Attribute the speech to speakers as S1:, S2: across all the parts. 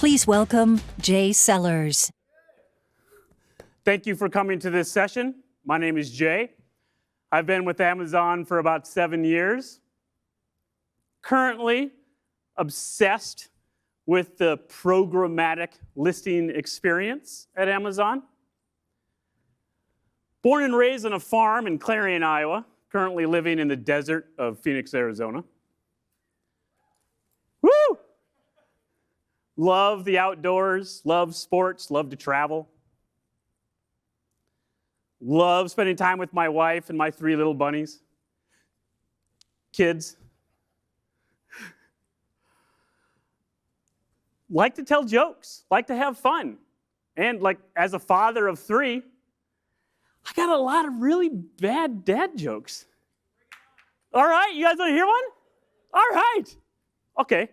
S1: Please welcome Jay Sellers.
S2: Thank you for coming to this session. My name is Jay. I've been with Amazon for about 7 years. Currently obsessed with the programmatic listing experience at Amazon. Born and raised on a farm in Clarion, Iowa, currently living in the desert of Phoenix, Arizona. Woo! Love the outdoors, love sports, love to travel. Love spending time with my wife and my 3 little bunnies. Kids. Like to tell jokes, like to have fun. And like as a father of 3, I got a lot of really bad dad jokes. All right, you guys want to hear one? All right. Okay.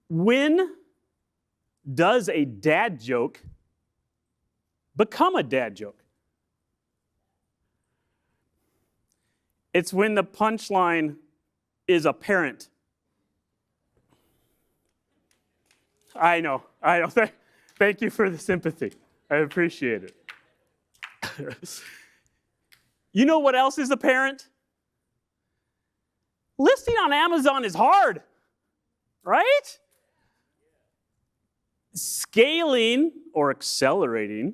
S2: When does a dad joke become a dad joke? It's when the punchline is apparent. I know. Thank you for the sympathy. I appreciate it. You know what else is apparent? Listing on Amazon is hard, right? Scaling or accelerating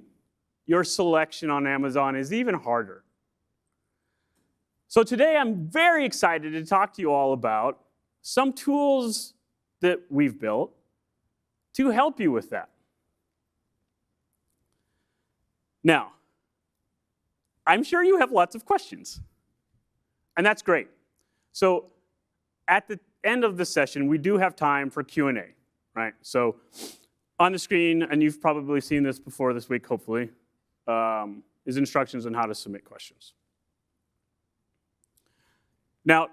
S2: your selection on Amazon is even harder. So today I'm very excited to talk to you all about some tools that we've built to help you with that. Now, I'm sure you have lots of questions, and that's great. So at the end of the session, we do have time for Q&A, right? So on the screen, and you've probably seen this before this week, hopefully, is instructions on how to submit questions. Now,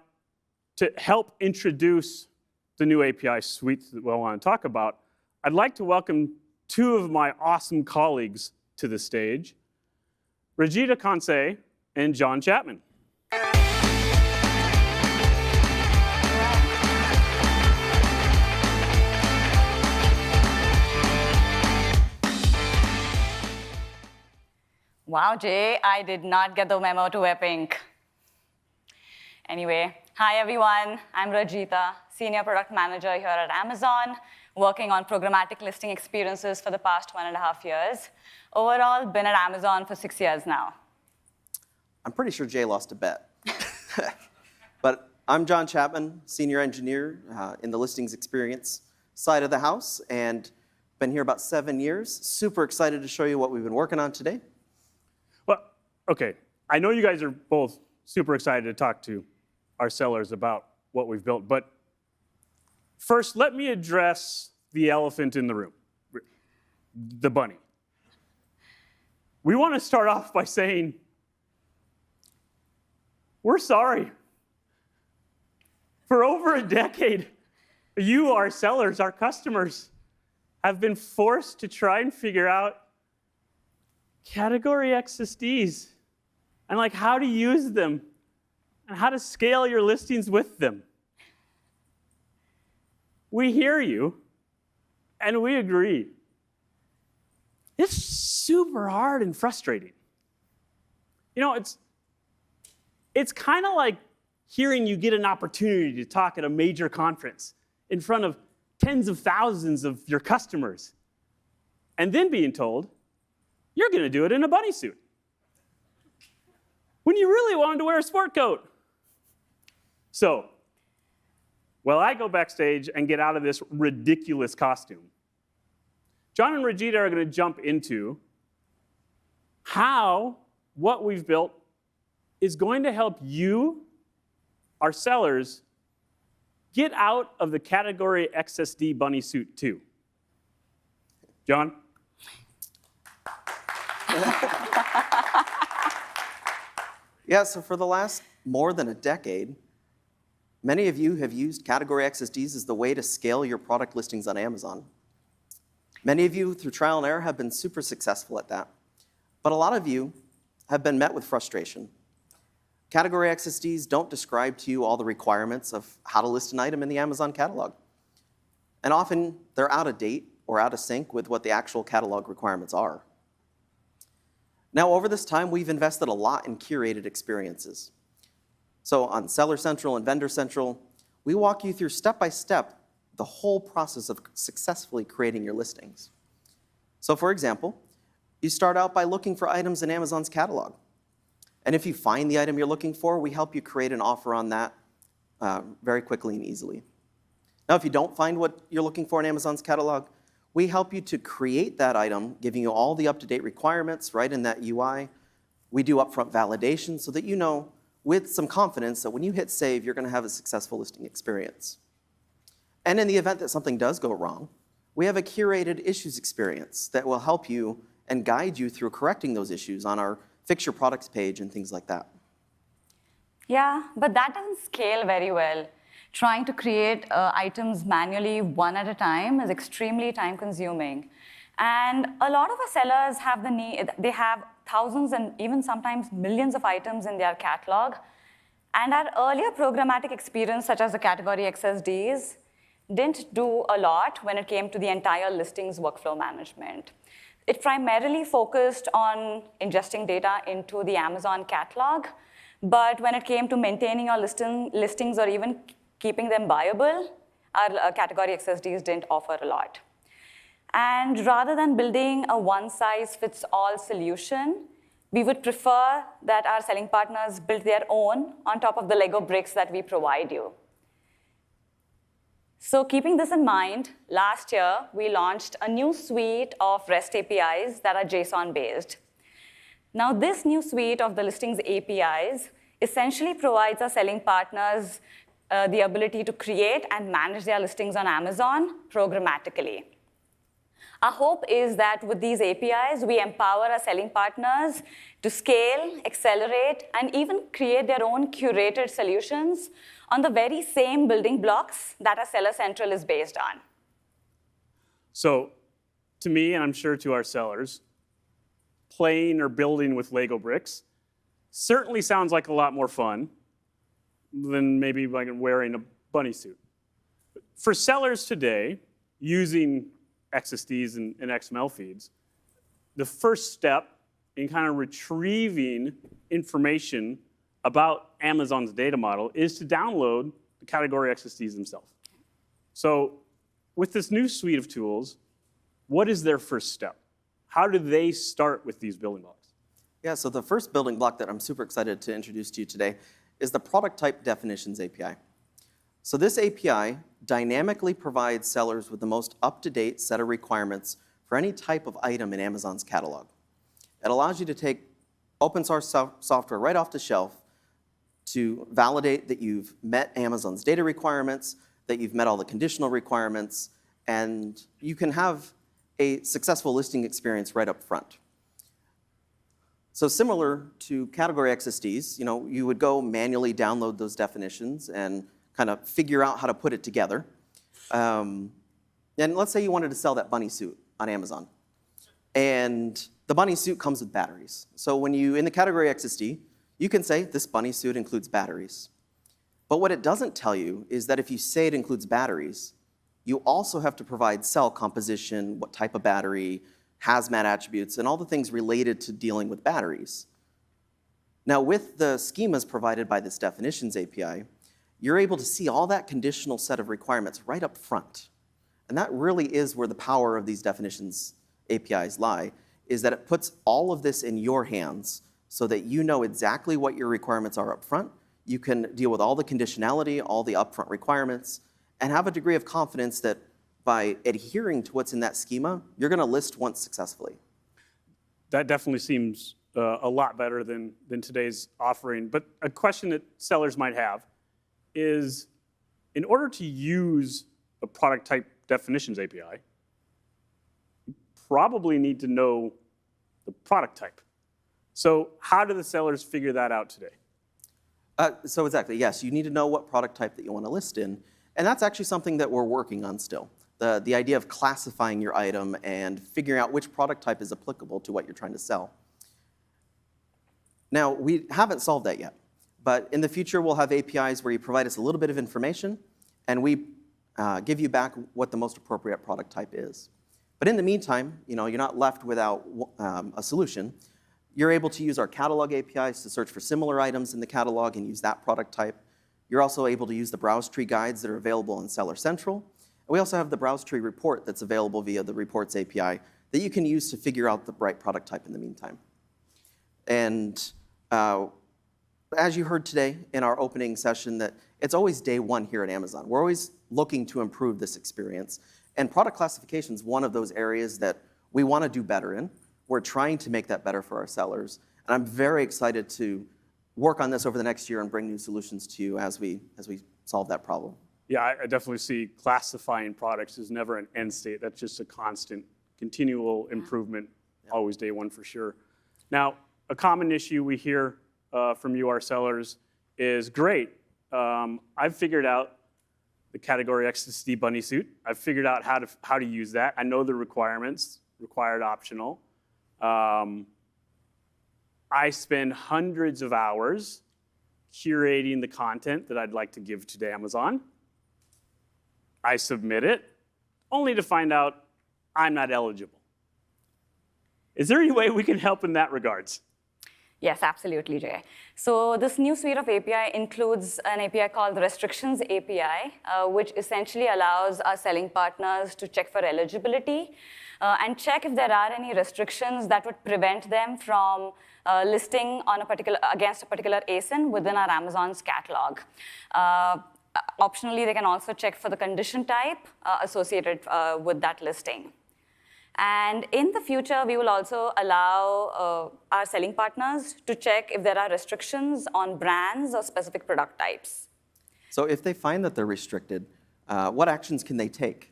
S2: to help introduce the new API suite that we want to talk about, I'd like to welcome 2 of my awesome colleagues to the stage, Rajita Kansai and John Chapman.
S3: Wow, Jay, I did not get the memo to wear pink. Anyway, hi everyone, I'm Rajita, Senior Product Manager here at Amazon, working on programmatic listing experiences for the past 1.5 years. Overall, been at Amazon for 6 years now.
S4: I'm pretty sure Jay lost a bet. But I'm John Chapman, Senior Engineer in the listings experience side of the house, and been here about 7 years. Super excited to show you what we've been working on today.
S2: Well, okay, I know you guys are both super excited to talk to our sellers about what we've built, but first, let me address the elephant in the room, the bunny. We want to start off by saying, we're sorry. For over a decade, you, our sellers, our customers, have been forced to try and figure out category XSDs and like how to use them and how to scale your listings with them. We hear you, and we agree. It's super hard and frustrating. You know, it's kind of like hearing you get an opportunity to talk at a major conference in front of tens of thousands of your customers, and then being told, you're going to do it in a bunny suit, when you really wanted to wear a sport coat. So, while I go backstage and get out of this ridiculous costume, John and Rajita are going to jump into how what we've built is going to help you, our sellers, get out of the category XSD bunny suit too. John?
S4: Yeah, so for the last more than a decade, many of you have used category XSDs as the way to scale your product listings on Amazon. Many of you, through trial and error, have been super successful at that. But a lot of you have been met with frustration. Category XSDs don't describe to you all the requirements of how to list an item in the Amazon catalog. And often they're out of date or out of sync with what the actual catalog requirements are. Now, over this time, we've invested a lot in curated experiences. So on Seller Central and Vendor Central, we walk you through step-by-step the whole process of successfully creating your listings. So for example, you start out by looking for items in Amazon's catalog. And if you find the item you're looking for, we help you create an offer on that very quickly and easily. Now, if you don't find what you're looking for in Amazon's catalog, we help you to create that item, giving you all the up-to-date requirements right in that UI. We do upfront validation so that you know with some confidence that when you hit save, you're going to have a successful listing experience. And in the event that something does go wrong, we have a curated issues experience that will help you and guide you through correcting those issues on our Fix Your Products page and things like that.
S3: Yeah, but that doesn't scale very well. Trying to create items manually one at a time is extremely time-consuming. And a lot of our sellers have the need, they have thousands and even sometimes millions of items in their catalog. And our earlier programmatic experience, such as the category XSDs, didn't do a lot when it came to the entire listings workflow management. It primarily focused on ingesting data into the Amazon catalog, but when it came to maintaining our listings or even keeping them viable, our category XSDs didn't offer a lot. And rather than building a one-size-fits-all solution, we would prefer that our selling partners build their own on top of the Lego bricks that we provide you. So keeping this in mind, last year, we launched a new suite of REST APIs that are JSON-based. Now, this new suite of the listings APIs essentially provides our selling partners the ability to create and manage their listings on Amazon programmatically. Our hope is that with these APIs, we empower our selling partners to scale, accelerate, and even create their own curated solutions on the very same building blocks that our Seller Central is based on.
S2: So to me, and I'm sure to our sellers, playing or building with Lego bricks certainly sounds like a lot more fun than maybe like wearing a bunny suit. For sellers today, using XSDs and XML feeds, the first step in kind of retrieving information about Amazon's data model is to download the category XSDs themselves. So with this new suite of tools, what is their first step? How do they start with these building blocks?
S4: Yeah, so the first building block that I'm super excited to introduce to you today is the Product Type Definitions API. So this API dynamically provides sellers with the most up-to-date set of requirements for any type of item in Amazon's catalog. It allows you to take open source software right off the shelf to validate that you've met Amazon's data requirements, that you've met all the conditional requirements, and you can have a successful listing experience right up front. So similar to category XSDs, you would go manually download those definitions and kind of figure out how to put it together. And let's say you wanted to sell that bunny suit on Amazon. And the bunny suit comes with batteries. So when in the category XSD, you can say this bunny suit includes batteries. But what it doesn't tell you is that if you say it includes batteries, you also have to provide cell composition, what type of battery, hazmat attributes, and all the things related to dealing with batteries. Now, with the schemas provided by this definitions API, you're able to see all that conditional set of requirements right up front. And that really is where the power of these definitions APIs lie, is that it puts all of this in your hands so that you know exactly what your requirements are up front. You can deal with all the conditionality, all the upfront requirements, and have a degree of confidence that by adhering to what's in that schema, you're going to list once successfully.
S2: That definitely seems a lot better than today's offering. But a question that sellers might have is, in order to use a product type definitions API, you probably need to know the product type. So how do the sellers figure that out today?
S4: So exactly, yes, you need to know what product type that you want to list in. And that's actually something that we're working on still. The idea of classifying your item and figuring out which product type is applicable to what you're trying to sell. Now, we haven't solved that yet, but in the future, we'll have APIs where you provide us a little bit of information, and we give you back what the most appropriate product type is. But in the meantime, you're not left without a solution. You're able to use our catalog APIs to search for similar items in the catalog and use that product type. You're also able to use the browse tree guides that are available in Seller Central. And we also have the browse tree report that's available via the Reports API that you can use to figure out the right product type in the meantime. And as you heard today in our opening session, that it's always day one here at Amazon. We're always looking to improve this experience. And product classification is one of those areas that we want to do better in. We're trying to make that better for our sellers. And I'm very excited to work on this over the next year and bring new solutions to you as we solve that problem.
S2: Yeah, I definitely see classifying products as never an end state. That's just a constant, continual improvement, always day one for sure. Now, a common issue we hear from you, our sellers, is great. I've figured out the category XSD bunny suit. I've figured out how to use that. I know the requirements, required, optional. I spend hundreds of hours curating the content that I'd like to give to Amazon. I submit it, only to find out I'm not eligible. Is there any way we can help in that regards?
S3: Yes, absolutely, Jay. So this new suite of API includes an API called the Restrictions API, which essentially allows our selling partners to check for eligibility and check if there are any restrictions that would prevent them from listing on against a particular ASIN within our Amazon's catalog. Optionally, they can also check for the condition type associated with that listing. And in the future, we will also allow our selling partners to check if there are restrictions on brands or specific product types.
S4: So if they find that they're restricted, what actions can they take?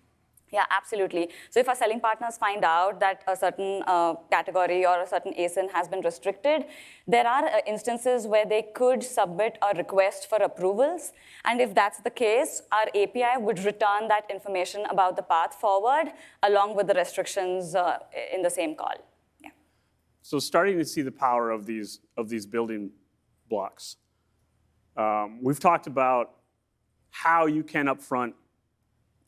S3: Yeah, absolutely. So if our selling partners find out that a certain category or a certain ASIN has been restricted, there are instances where they could submit a request for approvals. And if that's the case, our API would return that information about the path forward along with the restrictions in the same call. Yeah.
S2: So starting to see the power of these building blocks. We've talked about how you can upfront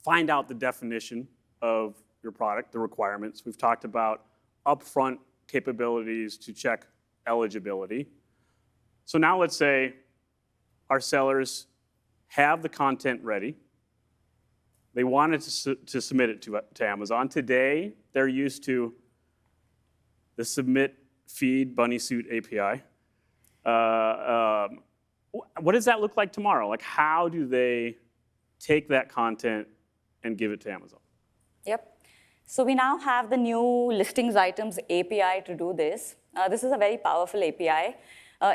S2: find out the definition of your product, the requirements. We've talked about upfront capabilities to check eligibility. So now let's say our sellers have the content ready. They wanted to submit it to Amazon. Today, they're used to the submit feed bunny suit API. What does that look like tomorrow? Like, how do they take that content and give it to Amazon?
S3: Yep. So we now have the new listings items API to do this. This is a very powerful API.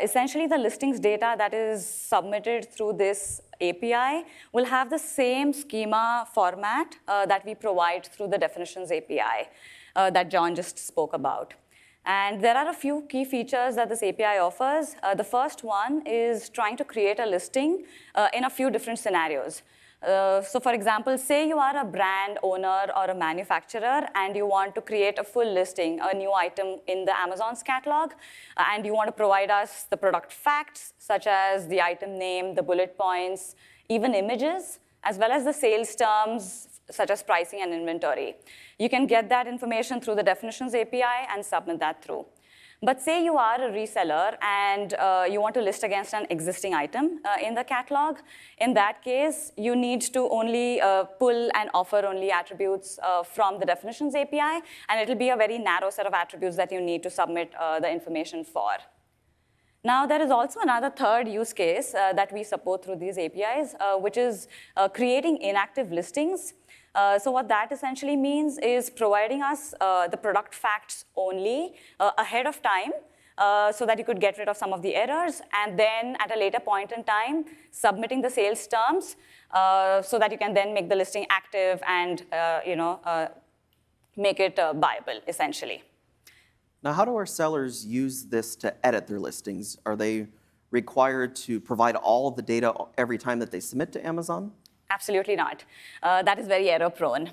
S3: Essentially, the listings data that is submitted through this API will have the same schema format that we provide through the definitions API that John just spoke about. And there are a few key features that this API offers. The first one is trying to create a listing in a few different scenarios. So for example, say you are a brand owner or a manufacturer and you want to create a full listing, a new item in the Amazon's catalog, and you want to provide us the product facts, such as the item name, the bullet points, even images, as well as the sales terms, such as pricing and inventory. You can get that information through the definitions API and submit that through. But say you are a reseller and you want to list against an existing item in the catalog. In that case, you need to only pull and offer only attributes from the definitions API, and it'll be a very narrow set of attributes that you need to submit the information for. Now, there is also another third use case that we support through these APIs, which is creating inactive listings. So what that essentially means is providing us the product facts only ahead of time so that you could get rid of some of the errors, and then at a later point in time, submitting the sales terms so that you can then make the listing active and make it viable, essentially.
S4: Now, how do our sellers use this to edit their listings? Are they required to provide all of the data every time that they submit to Amazon?
S3: Absolutely not. That is very error-prone.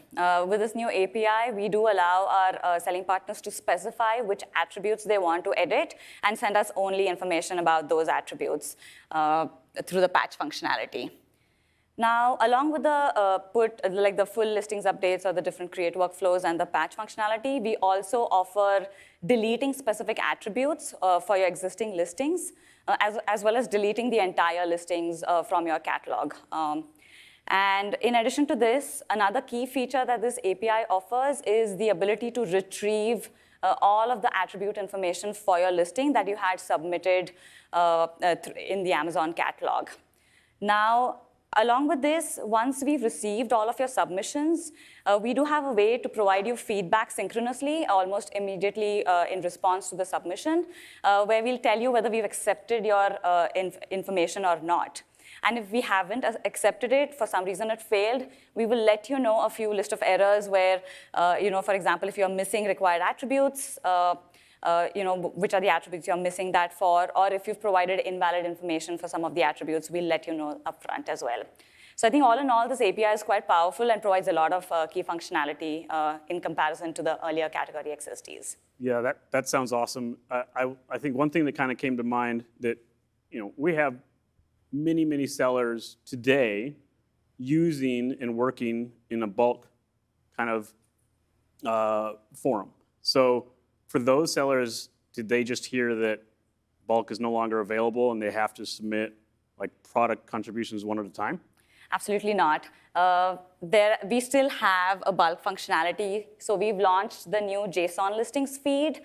S3: With this new API, we do allow our selling partners to specify which attributes they want to edit and send us only information about those attributes through the patch functionality. Now, along with the like the full listings updates or the different create workflows and the patch functionality, we also offer deleting specific attributes for your existing listings, as well as deleting the entire listings from your catalog. And in addition to this, another key feature that this API offers is the ability to retrieve all of the attribute information for your listing that you had submitted in the Amazon catalog. Now, along with this, once we've received all of your submissions, we do have a way to provide you feedback synchronously, almost immediately in response to the submission, where we'll tell you whether we've accepted your information or not. And if we haven't accepted it, for some reason it failed, we will let you know a few list of errors where, for example, if you're missing required attributes, which are the attributes you're missing that for, or if you've provided invalid information for some of the attributes, we'll let you know upfront as well. So I think all in all, this API is quite powerful and provides a lot of key functionality in comparison to the earlier category XSDs.
S2: Yeah, that sounds awesome. I think one thing that kind of came to mind that, we have many sellers today using and working in a bulk kind of forum. So for those sellers, did they just hear that bulk is no longer available and they have to submit like product contributions one at a time?
S3: Absolutely not. We still have a bulk functionality. So we've launched the new JSON listings feed,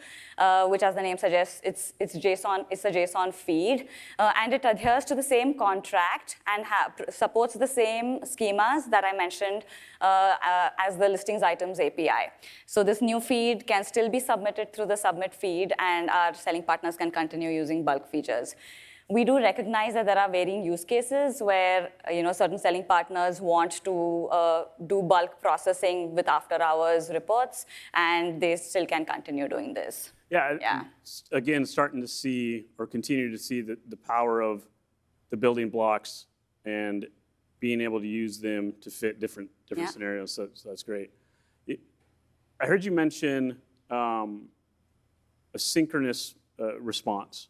S3: which, as the name suggests, it's JSON. It's a JSON feed, and it adheres to the same contract and supports the same schemas that I mentioned as the listings items API. So this new feed can still be submitted through the submit feed, and our selling partners can continue using bulk features. We do recognize that there are varying use cases where certain selling partners want to do bulk processing with after-hours reports, and they still can continue doing this.
S2: Yeah. Again, starting to see or continue to see the power of the building blocks and being able to use them to fit different scenarios. So that's great. I heard you mention a synchronous response.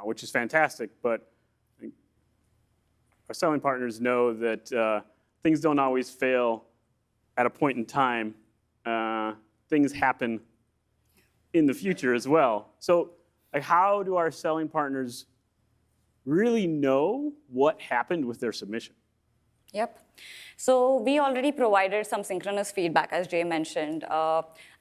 S2: Which is fantastic, but I think our selling partners know that things don't always fail at a point in time. Things happen in the future as well. So how do our selling partners really know what happened with their submission?
S3: Yep. So we already provided some synchronous feedback, as Jay mentioned,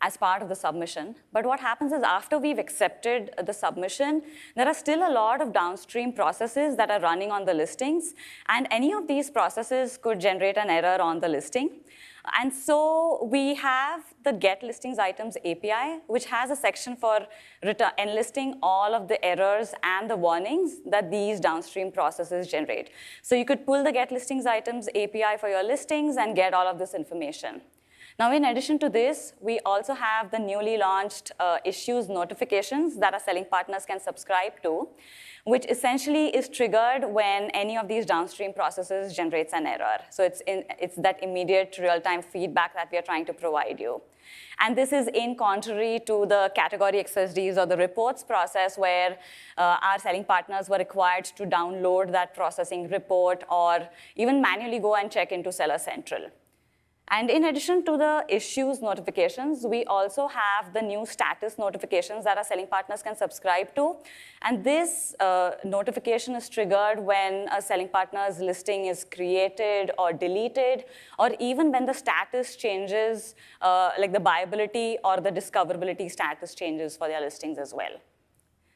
S3: as part of the submission. But what happens is after we've accepted the submission, there are still a lot of downstream processes that are running on the listings. And any of these processes could generate an error on the listing. And so we have the Get Listings Items API, which has a section for enlisting all of the errors and the warnings that these downstream processes generate. So you could pull the Get Listings Items API for your listings and get all of this information. Now, in addition to this, we also have the newly launched issues notifications that our selling partners can subscribe to, which essentially is triggered when any of these downstream processes generates an error. So it's that immediate real-time feedback that we are trying to provide you. And this is in contrary to the category XSDs or the reports process where our selling partners were required to download that processing report or even manually go and check into Seller Central. And in addition to the issues notifications, we also have the new status notifications that our selling partners can subscribe to. And this notification is triggered when a selling partner's listing is created or deleted, or even when the status changes, like the buyability or the discoverability status changes for their listings as well.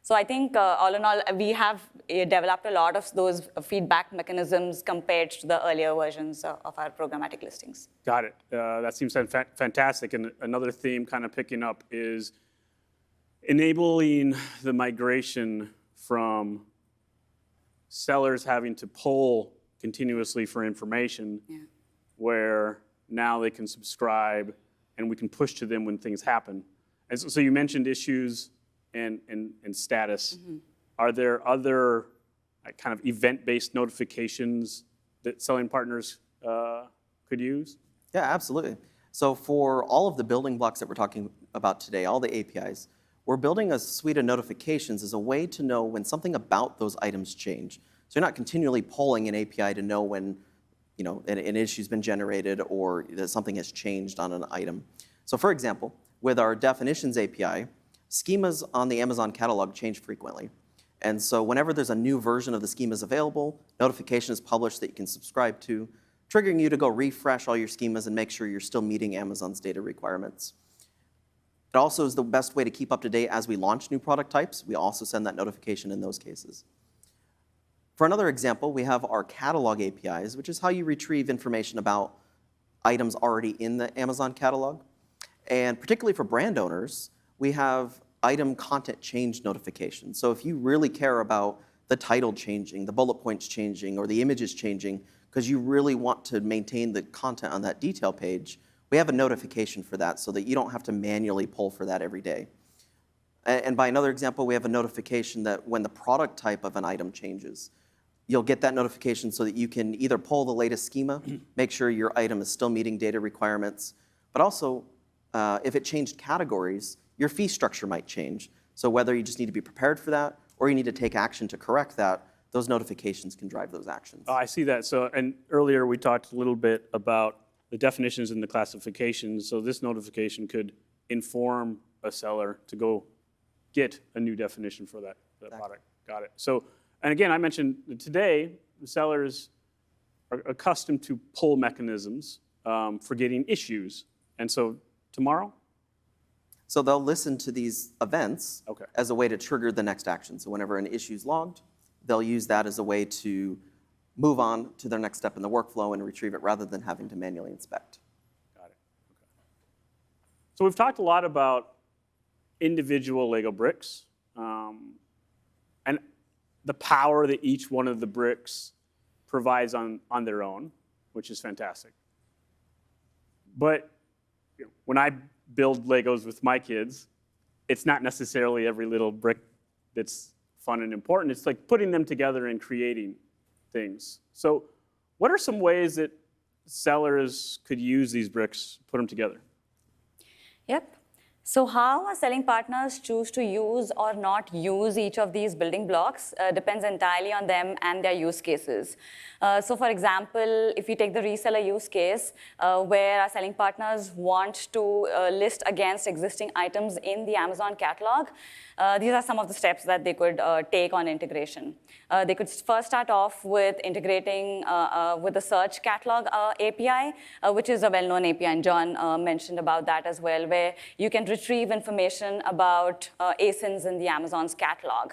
S3: So I think all in all, we have developed a lot of those feedback mechanisms compared to the earlier versions of our programmatic listings.
S2: Got it. That seems fantastic. And another theme kind of picking up is enabling the migration from sellers having to poll continuously for information, where now they can subscribe and we can push to them when things happen. And so you mentioned issues and status. Mm-hmm. Are there other kind of event-based notifications that selling partners could use?
S4: Yeah, absolutely. So for all of the building blocks that we're talking about today, all the APIs, we're building a suite of notifications as a way to know when something about those items change. So you're not continually polling an API to know when an issue's been generated or that something has changed on an item. So for example, with our definitions API, schemas on the Amazon catalog change frequently. And so whenever there's a new version of the schemas available, notification is published that you can subscribe to, triggering you to go refresh all your schemas and make sure you're still meeting Amazon's data requirements. It also is the best way to keep up to date as we launch new product types. We also send that notification in those cases. For another example, we have our catalog APIs, which is how you retrieve information about items already in the Amazon catalog. And particularly for brand owners, we have item content change notifications. So if you really care about the title changing, the bullet points changing, or the images changing, because you really want to maintain the content on that detail page, we have a notification for that so that you don't have to manually pull for that every day. And by another example, we have a notification that when the product type of an item changes, you'll get that notification so that you can either pull the latest schema, make sure your item is still meeting data requirements, but also if it changed categories, your fee structure might change. So whether you just need to be prepared for that or you need to take action to correct that, those notifications can drive those actions.
S2: Oh, I see that. So, and earlier we talked a little bit about the definitions and the classifications. So this notification could inform a seller to go get a new definition for that product. Got it. So, and again, I mentioned that today the sellers are accustomed to pull mechanisms for getting issues. And so tomorrow?
S4: So they'll listen to these events as a way to trigger the next action. So whenever an issue is logged, they'll use that as a way to move on to their next step in the workflow and retrieve it rather than having to manually inspect.
S2: Got it. Okay. So we've talked a lot about individual Lego bricks and the power that each one of the bricks provides on their own, which is fantastic. But when I build Legos with my kids, it's not necessarily every little brick that's fun and important. It's like putting them together and creating things. So what are some ways that sellers could use these bricks, put them together?
S3: Yep. So how our selling partners choose to use or not use each of these building blocks depends entirely on them and their use cases. So for example, if we take the reseller use case, where our selling partners want to list against existing items in the Amazon catalog, these are some of the steps that they could take on integration. They could first start off with integrating with the search catalog API, which is a well-known API, and John mentioned about that as well, where you can retrieve information about ASINs in the Amazon's catalog.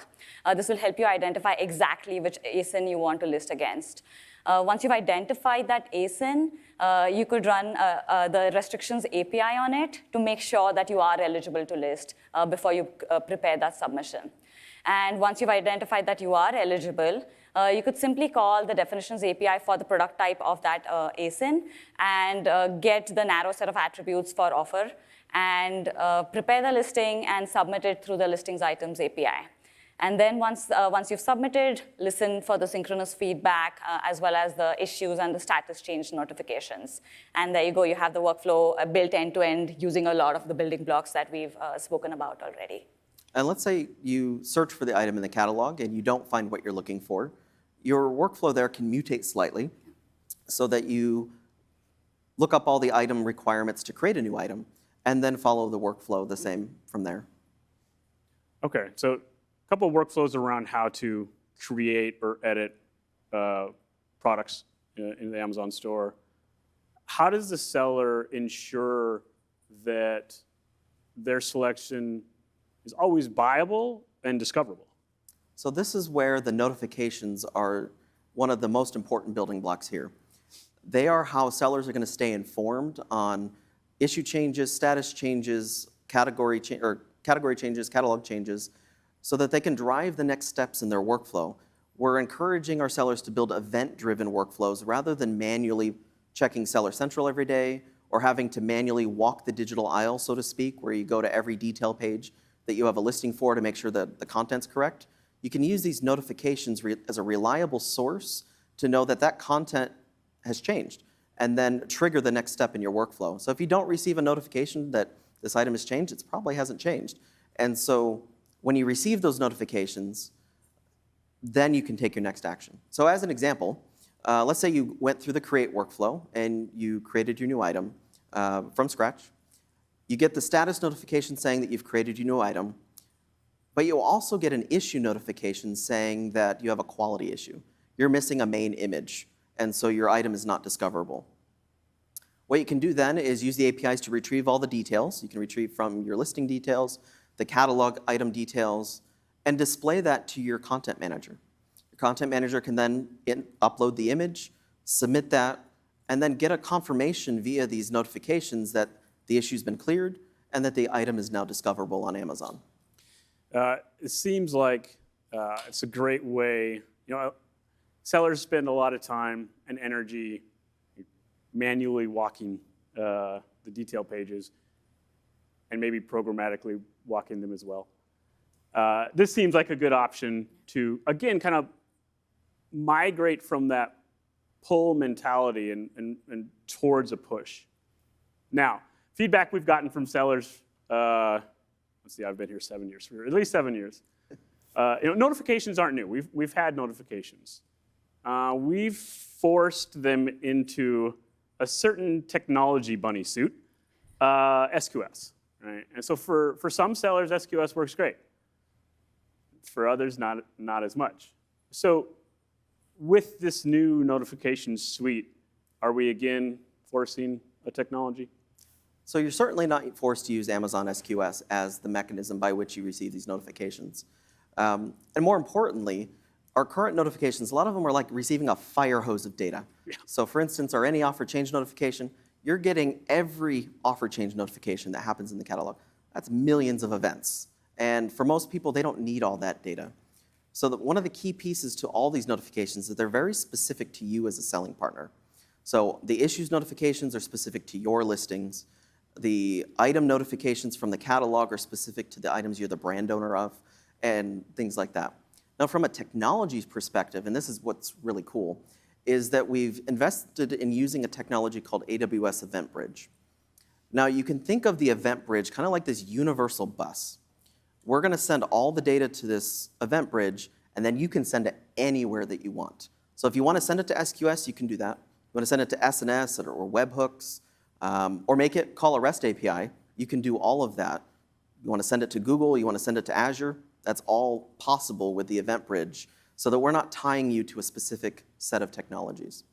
S3: This will help you identify exactly which ASIN you want to list against. Once you've identified that ASIN, you could run the restrictions API on it to make sure that you are eligible to list before you prepare that submission. And once you've identified that you are eligible, you could simply call the definitions API for the product type of that ASIN and get the narrow set of attributes for offer and prepare the listing and submit it through the listings items API. And then once you've submitted, listen for the synchronous feedback as well as the issues and the status change notifications. And there you go, you have the workflow built end-to-end using a lot of the building blocks that we've spoken about already.
S4: And let's say you search for the item in the catalog and you don't find what you're looking for. Your workflow there can mutate slightly so that you look up all the item requirements to create a new item and then follow the workflow the same from there.
S2: Okay, so a couple of workflows around how to create or edit products in the Amazon store. How does the seller ensure that their selection is always buyable and discoverable?
S4: So this is where the notifications are one of the most important building blocks here. They are how sellers are going to stay informed on issue changes, status changes, category changes, catalog changes, so that they can drive the next steps in their workflow. We're encouraging our sellers to build event-driven workflows rather than manually checking Seller Central every day or having to manually walk the digital aisle, so to speak, where you go to every detail page that you have a listing for to make sure that the content's correct. You can use these notifications as a reliable source to know that that content has changed and then trigger the next step in your workflow. So if you don't receive a notification that this item has changed, it probably hasn't changed. And so when you receive those notifications, then you can take your next action. So as an example, let's say you went through the create workflow and you created your new item from scratch. You get the status notification saying that you've created your new item, but you'll also get an issue notification saying that you have a quality issue. You're missing a main image, and so your item is not discoverable. What you can do then is use the APIs to retrieve all the details. You can retrieve from your listing details, the catalog item details, and display that to your content manager. Your content manager can then upload the image, submit that, and then get a confirmation via these notifications that the issue's been cleared and that the item is now discoverable on Amazon.
S2: It seems like it's a great way. Sellers spend a lot of time and energy manually walking the detail pages and maybe programmatically walking them as well. This seems like a good option to, again, kind of migrate from that pull mentality and towards a push. Now, feedback we've gotten from sellers, let's see, I've been here 7 years, for at least 7 years. Notifications aren't new. We've had notifications. We've forced them into a certain technology bunny suit, SQS. Right? And so for some sellers, SQS works great. For others, not as much. So with this new notification suite, are we again forcing a technology?
S4: So you're certainly not forced to use Amazon SQS as the mechanism by which you receive these notifications. And more importantly, our current notifications, a lot of them are like receiving a fire hose of data. Yeah. So for instance, our any offer change notification, you're getting every offer change notification that happens in the catalog. That's millions of events. And for most people, they don't need all that data. So one of the key pieces to all these notifications is they're very specific to you as a selling partner. So the issues notifications are specific to your listings. The item notifications from the catalog are specific to the items you're the brand owner of, and things like that. Now, from a technology perspective, and this is what's really cool, is that we've invested in using a technology called AWS Event Bridge. Now, you can think of the Event Bridge kind of like this universal bus. We're going to send all the data to this Event Bridge, and then you can send it anywhere that you want. So if you want to send it to SQS, you can do that. You want to send it to SNS or webhooks, or make it call a REST API, you can do all of that. You want to send it to Google, you want to send it to Azure, that's all possible with the Event Bridge, so that we're not tying you to a specific set of technologies.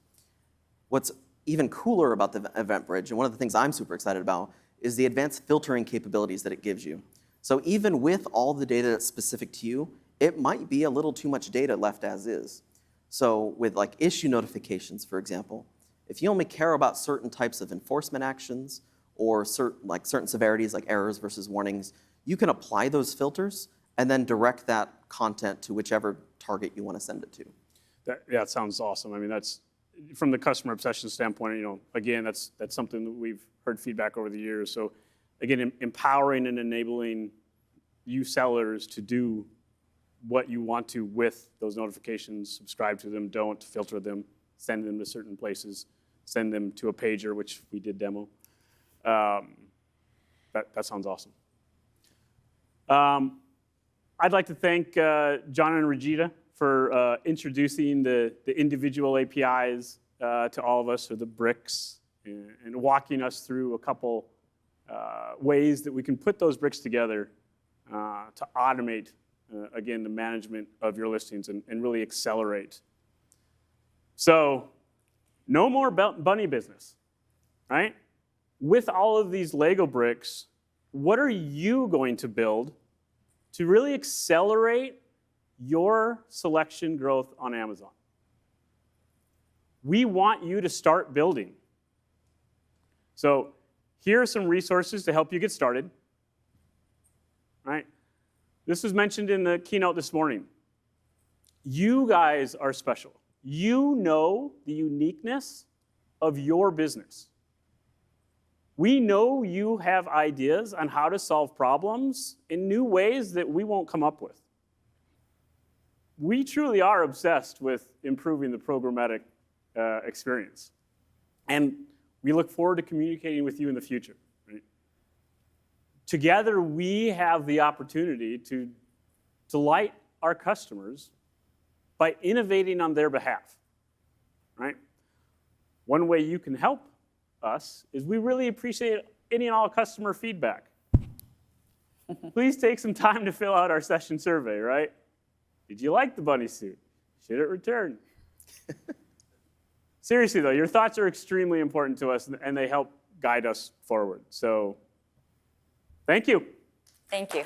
S4: What's even cooler about the Event Bridge, and one of the things I'm super excited about, is the advanced filtering capabilities that it gives you. So even with all the data that's specific to you, it might be a little too much data left as is. So with like issue notifications, for example, if you only care about certain types of enforcement actions or certain severities like errors versus warnings, you can apply those filters and then direct that content to whichever target you want to send it to.
S2: That sounds awesome. I mean, that's from the customer obsession standpoint. Again, that's something that we've heard feedback over the years. So, again, empowering and enabling you sellers to do what you want to with those notifications, subscribe to them, don't filter them, send them to certain places, send them to a pager, which we did demo. That sounds awesome. I'd like to thank John and Rajita for introducing the individual APIs to all of us, or the bricks, and walking us through a couple ways that we can put those bricks together to automate, again, the management of your listings and really accelerate. So, no more bunny business, right? With all of these Lego bricks, what are you going to build to really accelerate your selection growth on Amazon? We want you to start building. So here are some resources to help you get started. Right? This was mentioned in the keynote this morning. You guys are special. You know the uniqueness of your business. We know you have ideas on how to solve problems in new ways that we won't come up with. We truly are obsessed with improving the programmatic experience. And we look forward to communicating with you in the future. Right? Together, we have the opportunity to delight our customers by innovating on their behalf. right? One way you can help us is we really appreciate any and all customer feedback. Please take some time to fill out our session survey, right? Did you like the bunny suit? Should it return? Seriously, though, your thoughts are extremely important to us, and they help guide us forward. So thank you.
S3: Thank you.